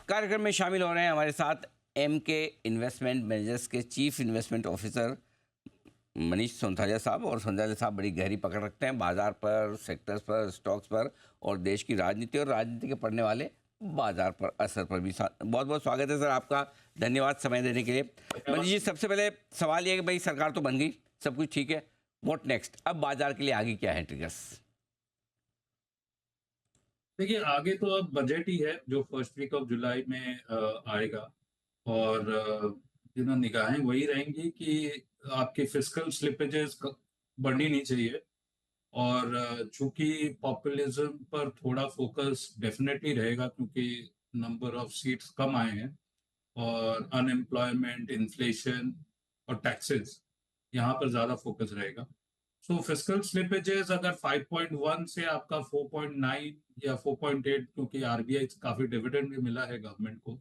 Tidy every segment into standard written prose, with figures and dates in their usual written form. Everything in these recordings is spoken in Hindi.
कार्यक्रम में शामिल हो रहे हैं हमारे साथ एम के इन्वेस्टमेंट मैनेजर्स के chief investment officer Manish Sonthalia साहब। और सोंथालिया साहब बड़ी गहरी पकड़ रखते हैं बाजार पर, सेक्टर्स पर, स्टॉक्स पर और देश की राजनीति और राजनीति के पढ़ने वाले बाजार पर असर पर भी। बहुत बहुत स्वागत है सर आपका, धन्यवाद समय देने के लिए। मनीष जी, सबसे पहले सवाल ये है कि भाई सरकार तो बन गई, सब कुछ ठीक है, व्हाट नेक्स्ट? अब बाजार के लिए आगे क्या है ट्रिगर्स? देखिए, आगे तो अब बजट ही है जो फर्स्ट वीक ऑफ जुलाई में आएगा। और निगाहें वही रहेंगी कि आपके फिस्कल स्लिपेजेस बढ़नी नहीं चाहिए। और चूंकि पॉपुलिज्म पर थोड़ा फोकस डेफिनेटली रहेगा, क्योंकि नंबर ऑफ सीट्स कम आए हैं और अनएम्प्लॉयमेंट, इन्फ्लेशन और टैक्सेस, यहाँ पर ज़्यादा फोकस रहेगा। सो फिस्कल स्लिपेजेस अगर 5.1 से आपका 4.9 या 4.8, क्योंकि आरबीआई काफी डिविडेंड भी मिला है गवर्नमेंट को,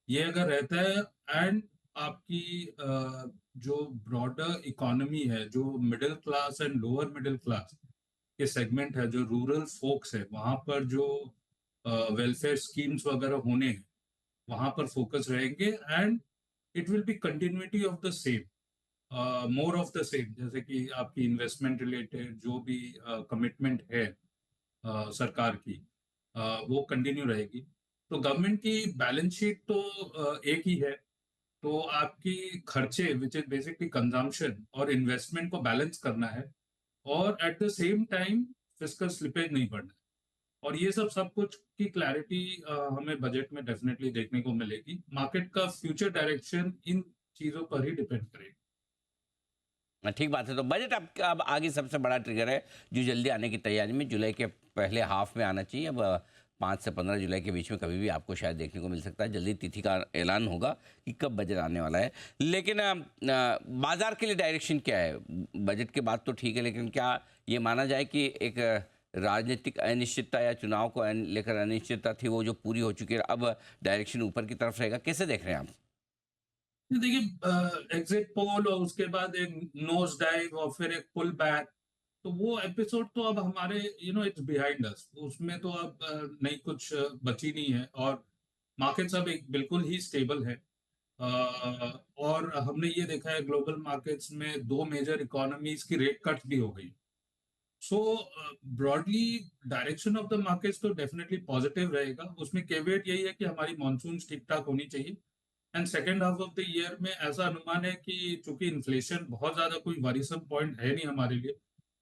ये अगर रहता है एंड आपकी जो ब्रॉडर इकोनॉमी है, जो middle class and lower middle class के सेगमेंट है, जो रूरल फोक्स है, वहां पर जो वेलफेयर स्कीम्स वगैरह होने हैं, वहां पर फोकस रहेंगे। And it will be continuity of the same, more of the same, जैसे कि आपकी इन्वेस्टमेंट रिलेटेड जो भी कमिटमेंट है सरकार की, वो कंटिन्यू रहेगी। तो गवर्नमेंट की बैलेंस शीट तो एक ही है। तो आपकी खर्चे, विच इज बेसिकली कंजम्पशन और इन्वेस्टमेंट को बैलेंस करना है, और at the same time fiscal slippage नहीं बढ़ना है। और ये सब कुछ की क्लैरिटी हमें बजट में डेफिनेटली देखने को मिलेगी। मार्केट का फ्यूचर डायरेक्शन इन चीजों पर ही डिपेंड करेगा। ठीक बात है। तो बजट अब आगे सबसे बड़ा ट्रिगर है जो जल्दी आने की तैयारी में, जुलाई के पहले हाफ में आना चाहिए। अब 5 से 15 जुलाई के बीच में कभी भी आपको शायद देखने को मिल सकता है। जल्दी तिथि का ऐलान होगा कि कब बजट आने वाला है। लेकिन बाजार के लिए डायरेक्शन क्या है? बजट के बाद तो ठीक है, लेकिन क्या ये माना जाए कि एक राजनीतिक अनिश्चितता या चुनाव को लेकर अनिश्चितता थी, वो जो पूरी हो चुकी है, अब डायरेक्शन ऊपर की तरफ रहेगा? कैसे देख रहे हैं आप? देखिए, एग्जिट पोल और उसके बाद एक नोज डाइव और फिर एक पुल बैक, तो वो एपिसोड तो अब हमारे इट्स बिहाइंड अस। उसमें तो अब नहीं कुछ बची नहीं है, और मार्केट्स अब एक बिल्कुल ही स्टेबल है। और हमने ये देखा है ग्लोबल मार्केट्स में दो मेजर इकोनॉमीज की रेट कट भी हो गई। So broadly direction of the markets तो डेफिनेटली पॉजिटिव रहेगा। उसमें केवेट यही है कि हमारी मॉनसून ठीक ठाक होनी चाहिए। And second half of the year में ऐसा अनुमान है कि चूंकि इन्फ्लेशन बहुत ज्यादा कोई वरीसम पॉइंट है नहीं हमारे लिए,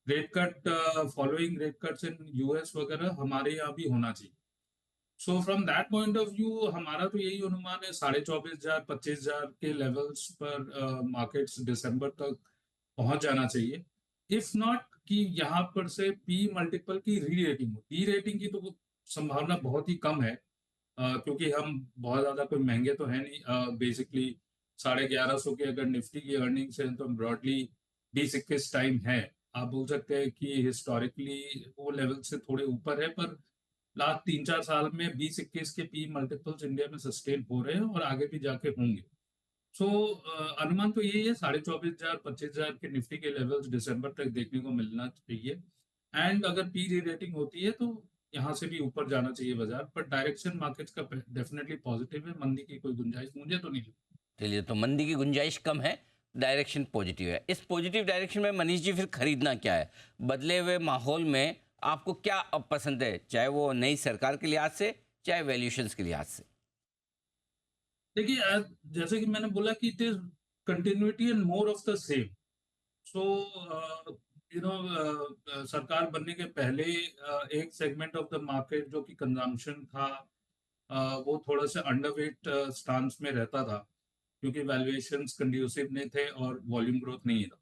rate cut, following rate cuts in US वगैरह हमारे यहाँ भी होना चाहिए। So from that point of view हमारा तो यही अनुमान है, 24,500 25,000 के लेवल्स पर मार्केट्स दिसंबर तक पहुंच जाना चाहिए। इफ नॉट कि यहाँ पर से पी मल्टीपल की री रेटिंग हो, डी रेटिंग की तो संभावना बहुत ही कम है। क्योंकि हम बहुत ज्यादा कोई महंगे तो है नहीं। बेसिकली 1150 की अगर निफ्टी की अर्निंग्स है, तो ब्रॉडली 20-21 टाइम है। आप बोल सकते हैं कि हिस्टोरिकली वो लेवल से थोड़े ऊपर है, पर लास्ट 3-4 साल में 20-21 के पी मल्टीपल्स इंडिया में सस्टेन हो रहे हैं और आगे भी जाके होंगे। सो अनुमान तो यही है, 24,500 25,000 के निफ्टी के लेवल्स दिसंबर तक देखने को मिलना चाहिए। एंड अगर पी री रेटिंग होती है तो यहाँ से भी ऊपर जाना चाहिए बाजार। पर डायरेक्शन मार्केट्स का डेफिनेटली पॉजिटिव है, मंदी की कोई गुंजाइश मुझे तो नहीं लगती। चलिए, तो मंदी की गुंजाइश कम है, डायरेक्शन पॉजिटिव है। इस पॉजिटिव डायरेक्शन में मनीष जी फिर खरीदना क्या है? बदले हुए माहौल में आपको क्या अब पसंद है, चाहे वो नई सरकार के लिहाज से, चाहे वैल्यूएशंस के लिहाज से? देखिए, जैसे कि मैंने बोला कि it is continuity and more of the same. So सरकार बनने के पहले एक सेगमेंट ऑफ द मार्केट जो कि कंजम्पशन था, वो थोड़ा सा अंडरवेट स्टांस में रहता था, क्योंकि वैल्यूएशंस कंड्यूसिव नहीं थे और वॉल्यूम ग्रोथ नहीं था।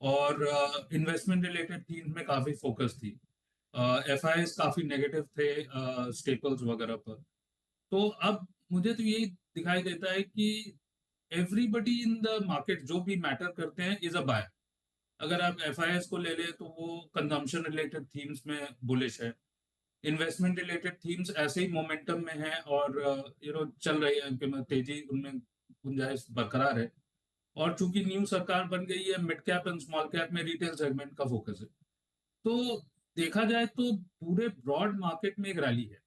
और इन्वेस्टमेंट रिलेटेड थीम्स में काफी फोकस थी। एफआईएस काफी नेगेटिव थे स्टेपल्स वगैरह पर। तो अब मुझे तो यही दिखाई देता है कि एवरीबडी इन द मार्केट जो भी मैटर करते हैं इज अ बाय। अगर आप एफआईएस को ले ले तो वो कंजम्पशन रिलेटेड थीम्स में बुलिश है। इन्वेस्टमेंट रिलेटेड थीम्स ऐसे ही मोमेंटम में है और चल रही है, उनके तेजी उनमें गुंजाइश बरकरार है। और चूंकि न्यू सरकार बन गई है, mid cap and small cap में रिटेल सेगमेंट का फोकस है। तो देखा जाए तो पूरे ब्रॉड मार्केट में एक रैली है।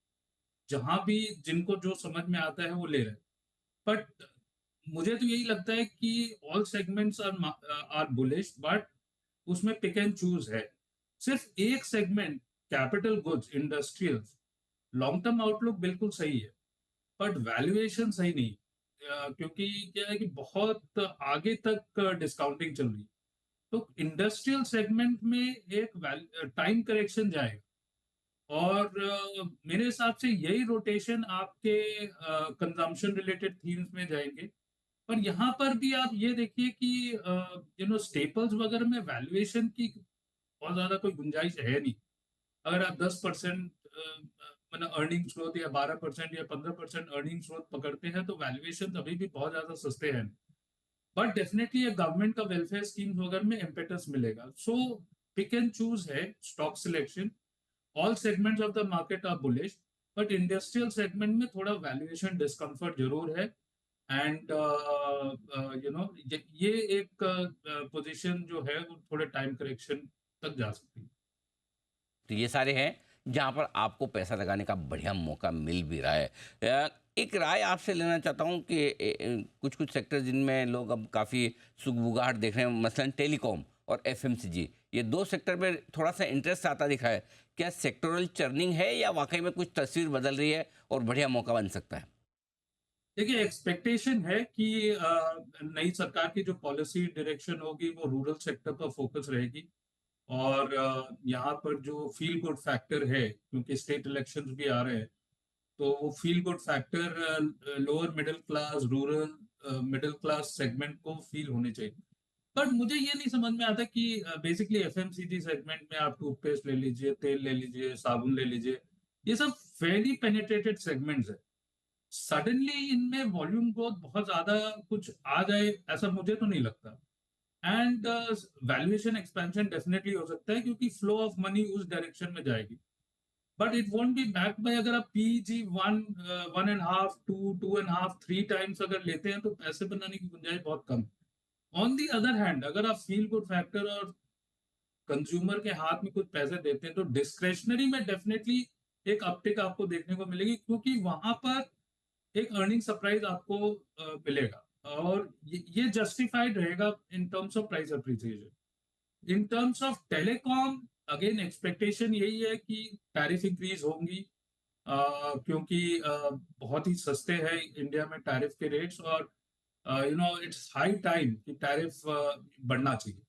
जहां भी जिनको जो समझ में आता है वो ले रहे हैं। बट मुझे तो यही लगता है कि all segments are bullish, but उसमें पिक एंड चूज है। सिर्फ एक segment, capital goods industrials, long term outlook बिल्कुल सही है, बट वैल्यूएशन सही नहीं। क्योंकि क्या है कि बहुत आगे तक डिस्काउंटिंग चल रही है, तो इंडस्ट्रियल सेगमेंट में एक टाइम करेक्शन जाएगा। और मेरे हिसाब से यही रोटेशन आपके कंजम्पशन रिलेटेड थीम्स में जाएंगे। पर यहाँ पर भी आप ये देखिए कि स्टेपल्स वगैरह में वैल्यूएशन की बहुत ज्यादा कोई गुंजाइश है नहीं। अगर आप 10% मतलब अर्निंग ग्रोथ या 12% या 15% अर्निंग ग्रोथ पकड़ते हैं तो वैल्यूएशन अभी भी बहुत ज्यादा सस्ते हैं। बट डेफिनेटली ये गवर्नमेंट का वेलफेयर स्कीम वगैरह में इम्पेटस मिलेगा। सो पिक एंड चूज है stock selection. All segments of the market are bullish, but industrial segment में थोड़ा वैल्यूएशन डिस्कम्फर्ट जरूर है। एंड ये एक पोजीशन जो है वो थोड़े टाइम करेक्शन तक जा सकती है। तो ये सारे हैं जहाँ पर आपको पैसा लगाने का बढ़िया मौका मिल भी रहा है। एक राय आपसे लेना चाहता हूँ कि कुछ कुछ सेक्टर जिनमें लोग अब काफ़ी सुगबुगाहट देख रहे हैं, मसलन टेलीकॉम और एफएमसीजी, ये दो सेक्टर में थोड़ा सा इंटरेस्ट आता दिखा है। क्या सेक्टोरल चर्निंग है या वाकई में कुछ तस्वीर बदल रही है और बढ़िया मौका बन सकता है? देखिए, एक्सपेक्टेशन है कि नई सरकार की जो पॉलिसी डायरेक्शन होगी वो रूरल सेक्टर पर फोकस रहेगी। और यहाँ पर जो फील गुड फैक्टर है, क्योंकि स्टेट इलेक्शंस भी आ रहे हैं, तो वो feel good factor lower middle class, rural middle class segment को फील होने चाहिए। बट मुझे ये नहीं समझ में आता कि बेसिकली एफएमसीजी सेगमेंट में आप टूथपेस्ट ले लीजिए, तेल ले लीजिए, साबुन ले लीजिए, ये सब फेयरली पेनिट्रेटेड सेगमेंट्स है। सडनली इनमें वॉल्यूम ग्रोथ बहुत ज्यादा कुछ आ जाए ऐसा मुझे तो नहीं लगता। एंड वैल्यूएशन एक्सपेंशन डेफिनेटली हो सकता है क्योंकि फ्लो ऑफ मनी उस डायरेक्शन में जाएगी। But it won't be back by, अगर आप पीजी 1.5, 2.5, 3 टाइम्स अगर लेते हैं तो पैसे बनाने की गुंजाइश बहुत कम। ऑन दी अदर हैंड, अगर आप फील गुड फैक्टर और कंज्यूमर के हाथ में कुछ पैसे देते हैं तो डिस्क्रेशनरी में डेफिनेटली एक अपटिक आपको देखने को मिलेगी, क्योंकि वहां पर एक अर्निंग सरप्राइज आपको मिलेगा। और ये जस्टिफाइड रहेगा in terms of price appreciation. In terms of telecom, again expectation यही है कि टैरिफ इंक्रीज होंगी, क्योंकि बहुत ही सस्ते हैं इंडिया में टैरिफ के रेट्स। और इट्स हाई टाइम कि टैरिफ बढ़ना चाहिए।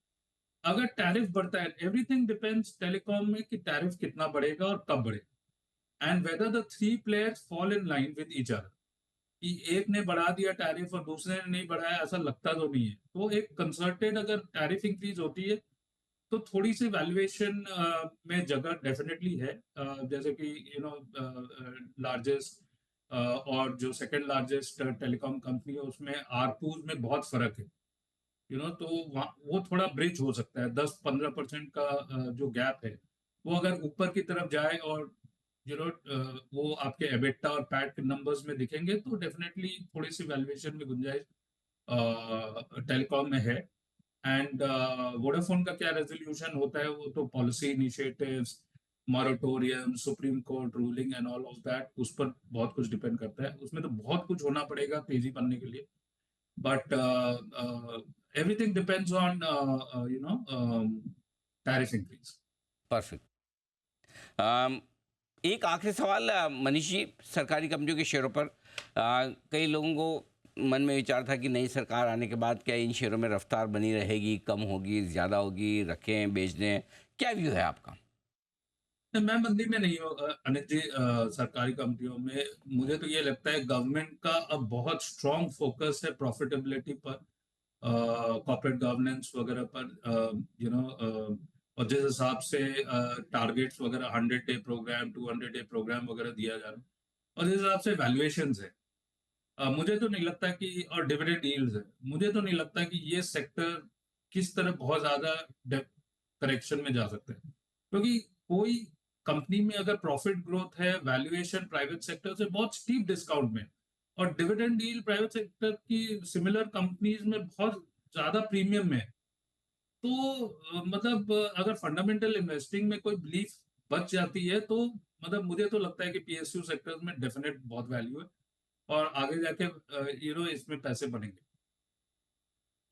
अगर टैरिफ बढ़ता है, एवरीथिंग डिपेंड्स टेलीकॉम में कि टैरिफ कितना बढ़ेगा और कब बढ़ेगा, and whether the three players fall in line with each other. कि एक ने बढ़ा दिया टैरिफ और दूसरे ने नहीं बढ़ाया, ऐसा लगता तो नहीं है। तो एक कंसर्टेड अगर टैरिफ इंक्रीज होती है तो थोड़ी सी वैल्यूएशन में जगह डेफिनेटली है। जैसे कि लार्जेस्ट और जो सेकंड लार्जेस्ट टेलीकॉम कंपनी है उसमें आरपूज में बहुत फर्क है। तो वो थोड़ा ब्रिज हो सकता है, 10-15% का जो गैप है वो अगर ऊपर की तरफ जाए और वो आपके एबिटा और पैट के नंबर्स में दिखेंगे तो डेफिनेटली थोड़ी सी वैल्यूएशन में गुंजाइश टेलीकॉम में है। एंड वोडाफोन का क्या रेजोल्यूशन होता है वो तो policy initiatives, moratorium, supreme court ruling and all of that, उस पर बहुत कुछ डिपेंड करता है। उसमें तो बहुत कुछ होना पड़ेगा तेजी बनने के लिए। But everything depends on tariff increase. Perfect. एक आखिरी सवाल मनीष जी, सरकारी कंपनियों के शेयरों पर कई लोगों को मन में विचार था कि नई सरकार आने के बाद क्या इन शेयरों में रफ्तार बनी रहेगी, कम होगी, ज़्यादा होगी, रखें, बेच दें, क्या व्यू है आपका? मैं मंदी में नहीं हूँ अनित जी। सरकारी कंपनियों में मुझे तो ये लगता है गवर्नमेंट का अब बहुत स्ट्रॉन्ग फोकस है प्रॉफिटेबिलिटी पर, कॉर्पोरेट गवर्नेंस वगैरह पर। और जिस हिसाब से टारगेट्स वगैरह 100 डे प्रोग्राम, 200 डे प्रोग्राम वगैरह दिया जा रहा है, और जिस हिसाब से वैल्यूएशंस है, मुझे तो नहीं लगता कि, और डिविडेंड यील्ड्स है, मुझे तो नहीं लगता कि ये सेक्टर किस तरह बहुत ज्यादा करेक्शन में जा सकते हैं। क्योंकि कोई कंपनी में अगर प्रॉफिट ग्रोथ है, वैल्यूएशन प्राइवेट सेक्टर से बहुत स्टीप डिस्काउंट में, और डिविडेंड यील्ड प्राइवेट सेक्टर की सिमिलर कंपनीज में बहुत ज्यादा प्रीमियम में है, तो मतलब अगर फंडामेंटल इन्वेस्टिंग में कोई बिलीफ बच जाती है तो मतलब मुझे तो लगता है कि पीएसयू सेक्टर्स में डेफिनेट बहुत वैल्यू है और आगे जाके इसमें पैसे बनेंगे।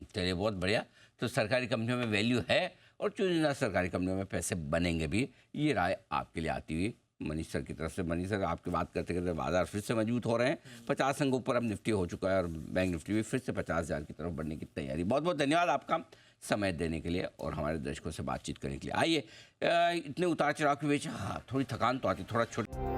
चलिए बहुत बढ़िया। तो सरकारी कंपनियों में वैल्यू है और चुनिंदा सरकारी कंपनियों में पैसे बनेंगे भी, ये राय आपके लिए आती हुई मनीष सर की तरफ से। मनीष सर, आपकी बात करते करते बाजार फिर से मजबूत हो रहे हैं, 50 अंकों पर अब निफ्टी हो चुका है और बैंक निफ्टी भी फिर से 50,000 की तरफ बढ़ने की तैयारी। बहुत बहुत धन्यवाद आपका समय देने के लिए और हमारे दर्शकों से बातचीत करने के लिए। आइए, इतने उतार चढ़ाव के बीच हाँ थोड़ी थकान तो आती, थोड़ा छोटा